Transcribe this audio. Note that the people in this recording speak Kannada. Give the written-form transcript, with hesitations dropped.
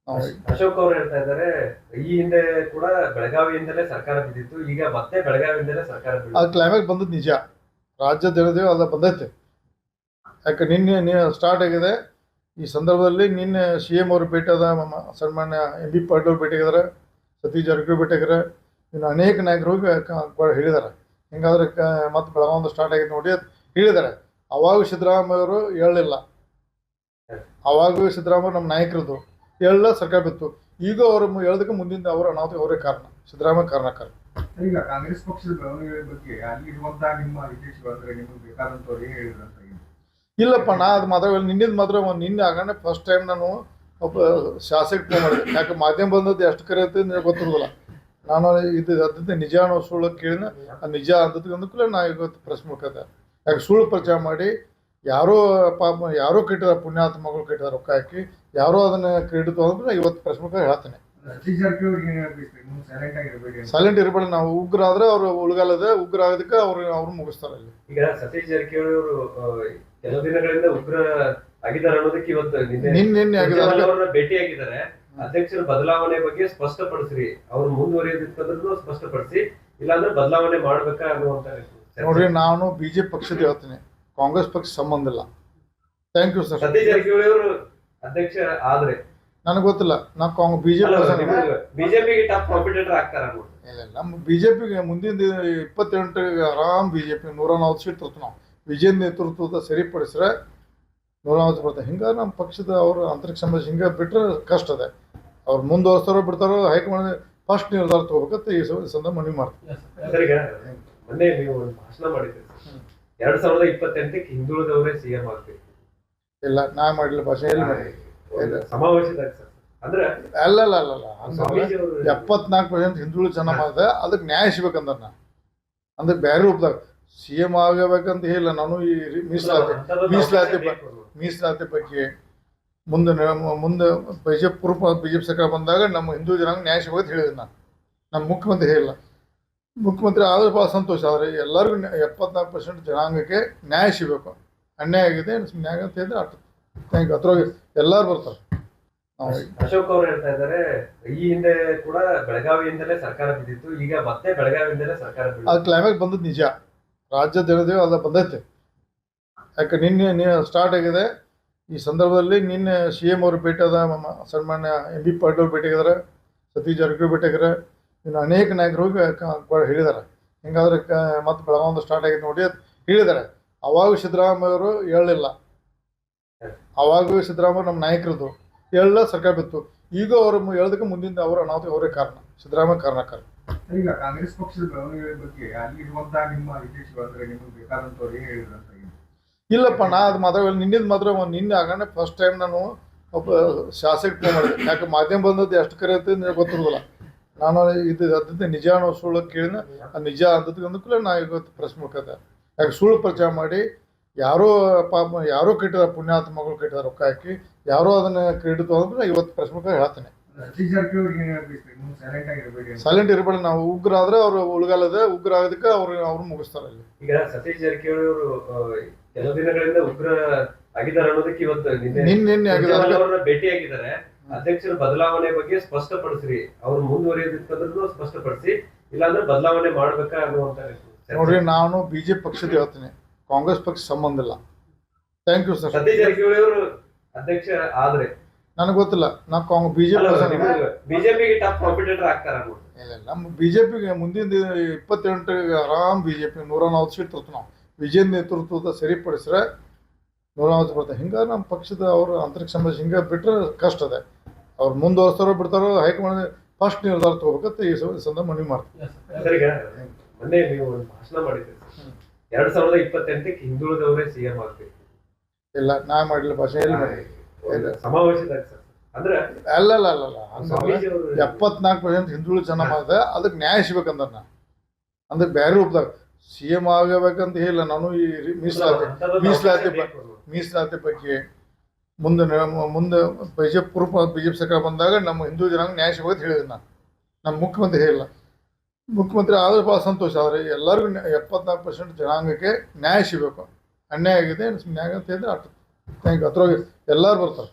ಅಶೋಕ್ ಅವರು ಹೇಳ್ತಾ ಇದ್ದಾರೆ, ಈ ಹಿಂದೆ ಕೂಡ ಬೆಳಗಾವಿಯಿಂದಲೇ ಸರ್ಕಾರ ಬಿದ್ದಿತ್ತು, ಈಗ ಮತ್ತೆ ಬೆಳಗಾವಿಯಿಂದಲೇ ಸರ್ಕಾರ ಅದು ಕ್ಲೈಮ್ಯಾಕ್ಸ್ ಬಂದದ್ದು ನಿಜ. ರಾಜ್ಯದ ಹೇಳಿದೇವೆ ಅದು ಬಂದೈತೆ. ಯಾಕೆ ನಿನ್ನೆ ಸ್ಟಾರ್ಟ್ ಆಗಿದೆ. ಈ ಸಂದರ್ಭದಲ್ಲಿ ನಿನ್ನೆ CM ಅವರು ಭೇಟಿಯಾದ ಸನ್ಮಾನ್ಯ MB ಪಾಟೀಲ್ ಅವರು ಭೇಟಿಯಾಗಿದ್ದಾರೆ, ಸತೀಶ್ ಜಾರಕಿಹೊಳಿ ಭೇಟಿಯಾಗಿದ್ದಾರೆ, ಇನ್ನು ಅನೇಕ ನಾಯಕರು ಹೇಳಿದ್ದಾರೆ. ಹಿಂಗಾದ್ರೆ ಮತ್ತೆ ಬೆಳಗಾವಿ ಸ್ಟಾರ್ಟ್ ಆಗಿದೆ ನೋಡಿ ಹೇಳಿದ್ದಾರೆ. ಅವಾಗ ಸಿದ್ದರಾಮಯ್ಯ ಅವರು ಹೇಳಲಿಲ್ಲ. ಅವಾಗ ಸಿದ್ದರಾಮಯ್ಯ ನಮ್ಮ ನಾಯಕರದು ಹೇಳಲ್ಲ, ಸರ್ಕಾರ ಬಿತ್ತು. ಈಗ ಅವರು ಹೇಳೋದಕ್ಕೆ ಮುಂದಿನ ಅವರ ಅನಾಹುತ ಅವರೇ ಕಾರಣ, ಸಿದ್ದರಾಮಯ್ಯ ಕಾರಣಕಾರ. ಈಗ ಕಾಂಗ್ರೆಸ್ ಪಕ್ಷದ ಬೆಳವಣಿಗೆ ಬಗ್ಗೆ ಅಲ್ಲಿ ಇರುವಂತಹ ನಿಮ್ಮ ವಿದೇಶಿಗಳು ನಿಮಗೆ ಬೇಕಾದಂತವ್ರು ಏನು ಹೇಳಿದ್ರಂತ? ಇಲ್ಲಪ್ಪ, ನಾ ಅದು ಮಾತ್ರ ನಿನ್ನೆ ಆಗಂಡೆ ಫಸ್ಟ್ ಟೈಮ್ ನಾನು ಒಬ್ಬ ಶಾಸಕ ಫೋನ್ ಮಾಡಿದೆ. ಯಾಕೆ ಮಾಧ್ಯಮ ಬಂದದ್ದು ಎಷ್ಟು ಕರೆಯುತ್ತೆ ನನಗೆ ಗೊತ್ತಿರೋದಿಲ್ಲ. ನಾನು ಇದು ಅದಂತೆ ನಿಜ ಅನ್ನೋ ಸುಳ್ಳು ಕೇಳಿನ ನಿಜ ಅಂದಕ್ಕೂ ನಾ ಇವತ್ತು ಪ್ರೆಸ್ ಮುಖದ. ಯಾಕೆ ಸುಳ್ಳು ಪ್ರಚಾರ ಮಾಡಿ ಯಾರೋ ಕಟ್ಟಿದಾರೆ, ಪುಣ್ಯಾತ್ಮಗಳು ಕಟ್ಟಿದಾರೆ, ರೊಕ್ಕ ಹಾಕಿ ಯಾರೋ ಅದನ್ನ ಕ್ರೆಡಿಟ್ ಅಂದ್ರೆ ಇವತ್ತು ಪ್ರೆಸ್ ಮುಖ ಹೇಳ್ತೇನೆ. ಸೈಲೆಂಟ್ ಇರಬೇಡಿ. ನಾವು ಉಗ್ರ ಆದ್ರೆ ಅವ್ರು ಉಳ್ಗಾಲದೆ, ಉಗ್ರ ಆಗೋದಕ್ಕೆ ಅವ್ರು ಮುಗಿಸ್ತಾರೆ. ಅಲ್ಲಿ ಈಗ ಸತೀಶ್ ಜಾರಕಿಹೊಳಿ ಅವರು ಕೆಲವು ದಿನಗಳಿಂದ ಉಗ್ರ ಆಗಿದ್ದಾರೆ ಅನ್ನೋದಕ್ಕೆ ಇವತ್ತು ನಿನ್ನೆ ಭೇಟಿಯಾಗಿದ್ದಾರೆ. ಅಧ್ಯಕ್ಷರ ಬದಲಾವಣೆ ಬಗ್ಗೆ ಸ್ಪಷ್ಟಪಡಿಸ್ರಿ, ಅವ್ರು ಮುಂದುವರಿಯೋದಿತ್ತಂದ್ರೂ ಸ್ಪಷ್ಟಪಡಿಸಿ, ಇಲ್ಲಾಂದ್ರೆ ಬದಲಾವಣೆ ಮಾಡ್ಬೇಕಾ ಅನ್ನುವಂತ. ನೋಡ್ರಿ, ನಾನು BJP ಪಕ್ಷದ ಹೇಳ್ತೀನಿ, ಕಾಂಗ್ರೆಸ್ ಪಕ್ಷ ಸಂಬಂಧ ಇಲ್ಲ. Thank you sir. Satish Jarkiholi ಅವರು ಅಧ್ಯಕ್ಷ ಆದ್ರೆ ನನಗೆ ಗೊತ್ತಿಲ್ಲ. ನಾವು ಬಿಜೆಪಿಗೆ ಟಾಪ್ ಕಾಂಪಿಟೇಟರ್ ಆಗ್ತಾರ. ನಮ್ಮ BJPಗೆ ಮುಂದಿನ 28 ಆರಾಮ್ BJP 140 ಸೀಟ್ ತರ್ತು. ನಾವು ವಿಜಯ ನೇತೃತ್ವದ ಸರಿಪಡಿಸ್ರೆ 140 ಬರ್ತದೆ. ಹಿಂಗಾಗಿ ನಮ್ಮ ಪಕ್ಷದ ಅವರು ಅಂತರಿಕ್ಷ ಸಂಬಂಧ ಹಿಂಗೆ ಬಿಟ್ಟರೆ ಕಷ್ಟ ಇದೆ. ಅವ್ರು ಮುಂದುವರ್ಸ್ತಾರೋ ಬಿಡ್ತಾರೋ ಹೈಕಮಾಂಡ್ ಫಸ್ಟ್ ನಿರ್ಧಾರ ತಗೋಬೇಕಂತ ಈ ಸಂದರ್ಭ ಮನವಿ ಮಾಡ್ತಾರೆ. ಮೊನ್ನೆ ನೀವು ಒಂದು ಭಾಷಣ ಮಾಡಿದ್ರಿ, 2028ಕ್ಕೆ ಹಿಂದುಳಿದವರೇ CM ಆಗ್ಬೇಕು. ಇಲ್ಲ, ನಾ ಮಾಡಿಲ್ಲ ಭಾಷೆ. ಎಲ್ಲಿ ಮಾಡಿ ಸಮಾವೇಶದಾಗ ಅಂದ್ರೆ ಅಲ್ಲ 74% ಹಿಂದುಳಿದ ಜನ ಮಾಡಿದೆ. ಅದಕ್ಕೆ ನ್ಯಾಯ ಸಿಗ್ಬೇಕಂದ್ರೆ ನಾ ಅಂದ್ರೆ ಬೇರೆ ರೂಪದಾಗ CM ಆಗಬೇಕಂತ ಹೇಳಿಲ್ಲ. ನಾನು ಈ ಮೀಸಲಾತಿ ಬಗ್ಗೆ ಮುಂದೆ BJP ಸರ್ಕಾರ ಬಂದಾಗ ನಮ್ಮ ಹಿಂದೂ ಜನಾಂಗ ನ್ಯಾಯ ಸಿಗಬೇಕು ಹೇಳಿದೆ. ನಮ್ಮ ಮುಖ್ಯಮಂತ್ರಿ ಹೇಳಿಲ್ಲ. ಮುಖ್ಯಮಂತ್ರಿ ಆದ್ರೆ ಭಾಳ ಸಂತೋಷ. ಆದರೆ ಎಲ್ಲರಿಗೂ 74% ಜನಾಂಗಕ್ಕೆ ನ್ಯಾಯ ಸಿಗಬೇಕು. ಅನ್ಯಾಯ ಆಗಿದೆ, ನ್ಯಾಯ ಅಂತ ಹೇಳಿದ್ರೆ ಥ್ಯಾಂಕ್ ಯು. ಅದ್ರೊಳಗೆ ಎಲ್ಲರೂ ಬರ್ತಾರೆ. ಅಶೋಕ್ ಅವರು ಹೇಳ್ತಾ ಇದ್ದಾರೆ, ಈ ಹಿಂದೆ ಕೂಡ ಬೆಳಗಾವಿಯಿಂದಲೇ ಸರ್ಕಾರ ಬಿದ್ದಿತ್ತು, ಈಗ ಮತ್ತೆ ಬೆಳಗಾವಿಯಿಂದಲೇ ಸರ್ಕಾರ ಅದು ಕ್ಲೈಮ್ಯಾಕ್ಸ್ ಬಂದದ್ದು ನಿಜ. ರಾಜ್ಯದ ಹೇಳಿದೇವೆ ಅದು ಬಂದೈತೆ. ಯಾಕೆ ನಿನ್ನೆ ಸ್ಟಾರ್ಟ್ ಆಗಿದೆ. ಈ ಸಂದರ್ಭದಲ್ಲಿ ನಿನ್ನೆ CM ಅವರು ಭೇಟಿಯಾದ ಸನ್ಮಾನ್ಯ MB ಪಾಟೀಲ್ ಅವರು ಭೇಟಿಯಾಗಿದ್ದಾರೆ, ಸತೀಶ್ ಜಾರಕಿಹೊಳಿ ಭೇಟಿಯಾಗಿದ್ದಾರೆ, ಇನ್ನು ಅನೇಕ ನಾಯಕರು ಹೇಳಿದ್ದಾರೆ. ಹಿಂಗಾದ್ರೆ ಮತ್ತೆ ಬೆಳಗಾವಿ ಸ್ಟಾರ್ಟ್ ಆಗಿದೆ ನೋಡಿ ಹೇಳಿದ್ದಾರೆ. ಅವಾಗ ಸಿದ್ದರಾಮಯ್ಯ ಅವರು ಹೇಳಲಿಲ್ಲ. ಅವಾಗ ಸಿದ್ದರಾಮಯ್ಯ ನಮ್ಮ ನಾಯಕರದು ಹೇಳಲ್ಲ, ಸರ್ಕಾರ ಬಿತ್ತು. ಈಗ ಅವರು ಹೇಳೋದಕ್ಕೆ ಮುಂದಿನ ಅವರ ಅನಾಹುತ ಅವರೇ ಕಾರಣ, ಸಿದ್ದರಾಮಯ್ಯ ಕಾರಣಕಾರ. ಈಗ ಕಾಂಗ್ರೆಸ್ ಪಕ್ಷದ ಬೆಳವಣಿಗೆ ಬಗ್ಗೆ ಅಲ್ಲಿ ಇರುವಂತಹ ನಿಮ್ಮ ವಿದೇಶಿಗಳು ನಿಮಗೆ ಬೇಕಾದಂತವ್ರು ಏನು ಹೇಳಿದ್ರಂತ? ಇಲ್ಲಪ್ಪ, ನಾ ಅದು ನಿನ್ನೆ ಆಗಂಡೆ ಫಸ್ಟ್ ಟೈಮ್ ನಾನು ಒಬ್ಬ ಶಾಸಕ ಫೋನ್ ಮಾಡಿದೆ. ಯಾಕೆ ಮಾಧ್ಯಮ ಬಂದದ್ದು ಎಷ್ಟು ಕರೆಯುತ್ತೆ ನನಗೆ ಗೊತ್ತಿರೋದಿಲ್ಲ. ನಾನು ಇದು ಅದಂತೆ ನಿಜ ಅನ್ನೋ ಸುಳ್ಳು ಕೇಳಿನ ನಿಜ ಅಂದಕ್ಕೂ ನಾ ಇವತ್ತು ಪ್ರೆಸ್ ಮುಖದ. ಯಾಕೆ ಸುಳ್ಳು ಪ್ರಚಾರ ಮಾಡಿ ಯಾರೋ ಕಟ್ಟಿದಾರೆ, ಪುಣ್ಯಾತ್ಮಗಳು ಕಟ್ಟಿದಾರೆ, ರೊಕ್ಕ ಹಾಕಿ ಯಾರೋ ಅದನ್ನ ಕ್ರೆಡಿಟ್ ಅಂದ್ರೆ ಇವತ್ತು ಪ್ರೆಸ್ ಮುಖ ಹೇಳ್ತೇನೆ. ಸೈಲೆಂಟ್ ಇರಬೇಡಿ. ನಾವು ಉಗ್ರ ಆದ್ರೆ ಅವ್ರು ಉಳ್ಗಾಲದೆ, ಉಗ್ರ ಆಗೋದಕ್ಕೆ ಅವ್ರು ಮುಗಿಸ್ತಾರೆ. ಅಲ್ಲಿ ಈಗ ಸತೀಶ್ ಜಾರಕಿಹೊಳಿ ಅವರು ಕೆಲವು ದಿನಗಳಿಂದ ಉಗ್ರ ಆಗಿದ್ದಾರೆ ಅನ್ನೋದಕ್ಕೆ ಇವತ್ತು ನಿನ್ನೆ ಭೇಟಿಯಾಗಿದ್ದಾರೆ. ಅಧ್ಯಕ್ಷರ ಬದಲಾವಣೆ ಬಗ್ಗೆ ಸ್ಪಷ್ಟಪಡಿಸ್ರಿ, ಅವ್ರು ಮುಂದುವರಿಯೋದಿತ್ತಂದ್ರೂ ಸ್ಪಷ್ಟಪಡಿಸಿ, ಇಲ್ಲಾಂದ್ರೆ ಬದಲಾವಣೆ ಮಾಡ್ಬೇಕಾ ಅನ್ನುವಂತ. ನೋಡ್ರಿ, ನಾನು BJP ಪಕ್ಷದ ಹೇಳ್ತೀನಿ, ಕಾಂಗ್ರೆಸ್ ಪಕ್ಷ ಸಂಬಂಧ ಇಲ್ಲ. Thank you sir. Satish Jarkiholi ಅವರು ಅಧ್ಯಕ್ಷ ಆದ್ರೆ ನನಗೆ ಗೊತ್ತಿಲ್ಲ. ನಾವು ಬಿಜೆಪಿಗೆ ಟಾಪ್ ಕಾಂಪಿಟೇಟರ್ ಆಗ್ತಾರ. ನಮ್ಮ BJPಗೆ ಮುಂದಿನ 28 ಆರಾಮ್ BJP 140 ಸೀಟ್ ತರ್ತು. ನಾವು ವಿಜಯ ನೇತೃತ್ವದ ಸರಿಪಡಿಸ್ರೆ 140 ಬರ್ತದೆ. ಹಿಂಗಾಗಿ ನಮ್ಮ ಪಕ್ಷದ ಅವರು ಅಂತರಿಕ್ಷ ಸಂಬಂಧ ಹಿಂಗೆ ಬಿಟ್ಟರೆ ಕಷ್ಟ ಇದೆ. ಅವ್ರು ಮುಂದುವರ್ಸ್ತಾರೋ ಬಿಡ್ತಾರೋ ಹೈಕಮಾಂಡ್ ಫಸ್ಟ್ ನಿರ್ಧಾರ ತಗೋಬೇಕಂತ ಈ ಸಂದರ್ಭ ಮನವಿ ಮಾಡ್ತಾರೆ. ಮೊನ್ನೆ ನೀವು ಒಂದು ಭಾಷಣ ಮಾಡಿದ್ರಿ, 2028ಕ್ಕೆ ಹಿಂದುಳಿದವರೇ CM ಆಗ್ಬೇಕು. ಇಲ್ಲ, ನಾ ಮಾಡಿಲ್ಲ ಭಾಷೆ. ಎಲ್ಲಿ ಮಾಡಿ ಸಮಾವೇಶದಾಗ ಅಂದ್ರೆ ಅಲ್ಲ 74% ಹಿಂದುಳಿದ ಜನ ಮಾಡಿದೆ. ಅದಕ್ಕೆ ನ್ಯಾಯ ಸಿಗ್ಬೇಕಂದ್ರೆ ನಾ ಅಂದ್ರೆ ಬೇರೆ ರೂಪದಾಗ CM ಆಗಬೇಕಂತ ಹೇಳಿಲ್ಲ. ನಾನು ಈ ಮೀಸಲಾತಿ ಬಗ್ಗೆ ಮುಂದೆ BJP ಸರ್ಕಾರ ಬಂದಾಗ ನಮ್ಮ ಹಿಂದೂ ಜನಾಂಗ ನ್ಯಾಯ ಸಿಗೋದು ಹೇಳಿದೆ. ನಮ್ಮ ಮುಖ್ಯಮಂತ್ರಿ ಹೇಳಿಲ್ಲ. ಮುಖ್ಯಮಂತ್ರಿ ಆದ್ರೆ ಭಾಳ ಸಂತೋಷ. ಆದರೆ ಎಲ್ಲರಿಗೂ 74% ಜನಾಂಗಕ್ಕೆ ನ್ಯಾಯ ಸಿಗಬೇಕು. ಅನ್ಯಾಯ ಆಗಿದೆ, ನ್ಯಾಯ ಅಂತ ಹೇಳಿದ್ರೆ ಥ್ಯಾಂಕ್ ಯು. ಅದ್ರೊಳಗೆ ಎಲ್ಲರೂ ಬರ್ತಾರೆ.